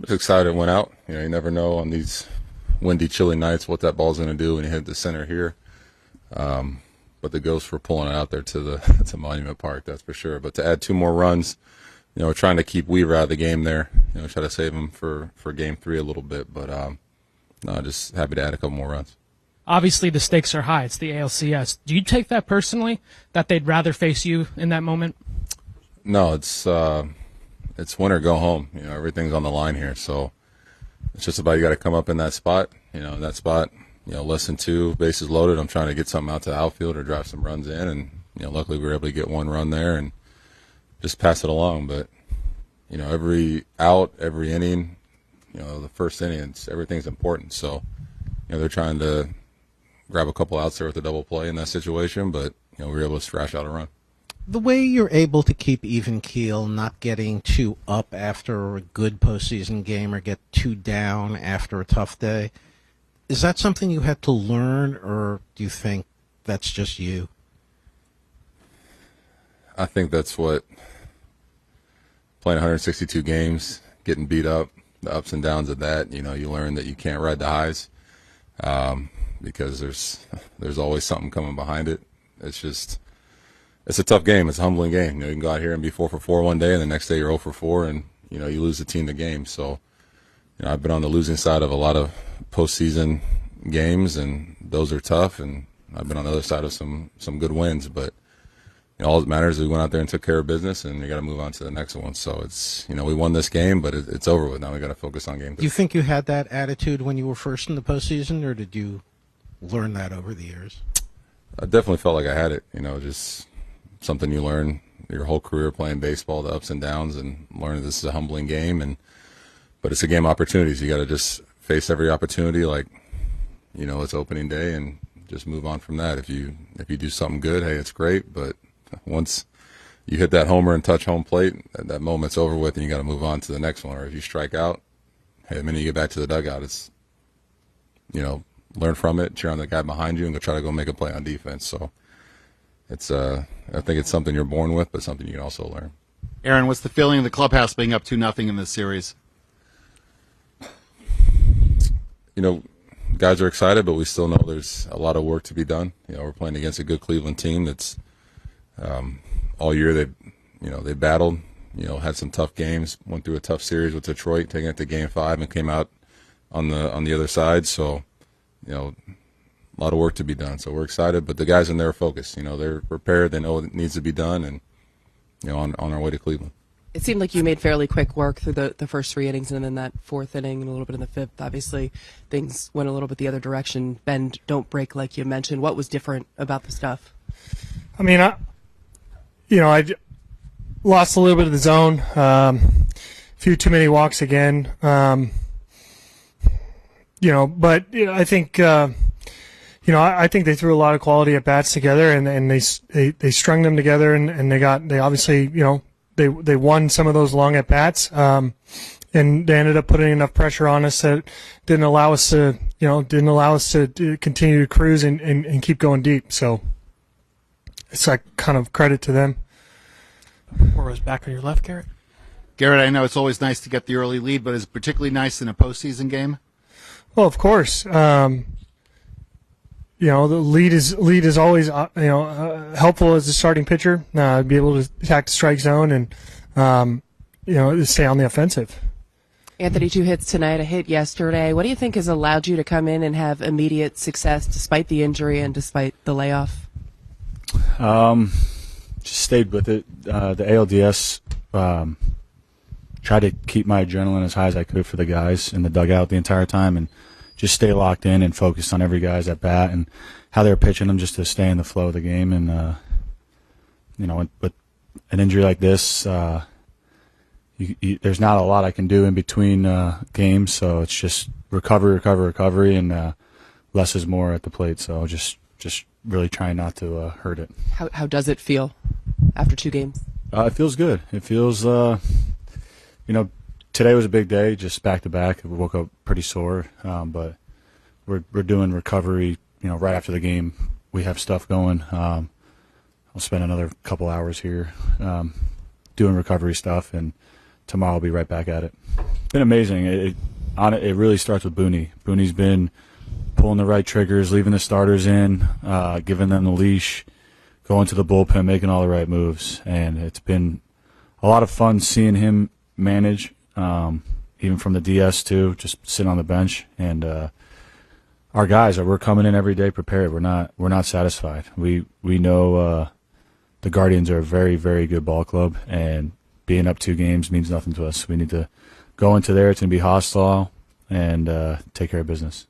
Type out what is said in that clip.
was excited it went out. You never know on these windy, chilly nights what that ball's going to do when you hit the center here. But the ghosts were pulling it out there to Monument Park, that's for sure. But to add 2 more runs, we're trying to keep Weaver out of the game there. Try to save him for Game 3 a little bit. But no, just happy to add a couple more runs. Obviously, the stakes are high. It's the ALCS. Do you take that personally, that they'd rather face you in that moment? No, it's win or go home. Everything's on the line here. So it's just about you got to come up in that spot. In that spot, less than 2, bases loaded. I'm trying to get something out to the outfield or drive some runs in. And, luckily we were able to get 1 run there and just pass it along. But, every out, every inning, the first inning, everything's important. So, they're trying to grab a couple outs there with a double play in that situation, but we were able to scratch out a run. The way you're able to keep even keel, not getting too up after a good postseason game or get too down after a tough day, is that something you had to learn, or do you think that's just you? I think that's what playing 162 games, getting beat up, the ups and downs of that. You learn that you can't ride the highs. Because there's always something coming behind it. It's a tough game. It's a humbling game. You can go out here and be 4 for 4 one day, and the next day you're 0 for 4, and you lose the team the game. So, I've been on the losing side of a lot of postseason games, and those are tough. And I've been on the other side of some good wins. But all that matters is we went out there and took care of business, and we got to move on to the next one. So it's we won this game, but it's over with. Now we got to focus on Game 3. Do you think you had that attitude when you were first in the postseason, or did you learn that over the years? I definitely felt like I had it. Just something you learn your whole career playing baseball, the ups and downs, and learning this is a humbling game. But it's a game of opportunities. You got to just face every opportunity like it's opening day, and just move on from that. If you do something good, hey, it's great. But once you hit that homer and touch home plate, that moment's over with, and you got to move on to the next one. Or if you strike out, hey, the minute you get back to the dugout, it's learn from it, cheer on the guy behind you, and try to go make a play on defense. So it's I think it's something you're born with, but something you can also learn. Aaron, what's the feeling of the clubhouse being up 2-0 in this series? Guys are excited, but we still know there's a lot of work to be done. We're playing against a good Cleveland team that's all year they battled, had some tough games, went through a tough series with Detroit, taking it to Game 5, and came out on the other side. So a lot of work to be done. So we're excited, but the guys in there are focused. They're prepared. They know what needs to be done, and on our way to Cleveland. It seemed like you made fairly quick work through the first 3 innings, and then that 4th inning and a little bit in the 5th. Obviously, things went a little bit the other direction. Bend, don't break, like you mentioned. What was different about the stuff? I mean, I lost a little bit of the zone. A few too many walks again. But I think I think they threw a lot of quality at bats together, and they strung them together, and they obviously they won some of those long at bats, and they ended up putting enough pressure on us that didn't allow us to continue to cruise and keep going deep. So it's like kind of credit to them. Morrow's back on your left, Gerrit. Gerrit, I know it's always nice to get the early lead, but is it particularly nice in a postseason game? Well, of course. The lead is always helpful as a starting pitcher. Be able to attack the strike zone and stay on the offensive. Anthony, 2 hits tonight, a hit yesterday. What do you think has allowed you to come in and have immediate success despite the injury and despite the layoff? Just stayed with it. The ALDS, tried to keep my adrenaline as high as I could for the guys in the dugout the entire time, and just stay locked in and focused on every guy's at bat and how they were pitching them, just to stay in the flow of the game. And with an injury like this, there's not a lot I can do in between games, so it's just recovery, and less is more at the plate. So just really trying not to hurt it. How does it feel after 2 games? It feels good. It feels, today was a big day, just back to back. We woke up pretty sore, but we're doing recovery. Right after the game, we have stuff going. I'll spend another couple hours here doing recovery stuff and tomorrow we'll be right back at it. It's been amazing. It really starts with Booney. Booney's been pulling the right triggers, leaving the starters in, giving them the leash, going to the bullpen, making all the right moves. And it's been a lot of fun seeing him manage, even from the DS too, just sitting on the bench. And our guys we're coming in every day prepared. We're not satisfied. We know the Guardians are a very, very good ball club, and being up 2 games means nothing to us. We need to go into there. It's going to be hostile and take care of business.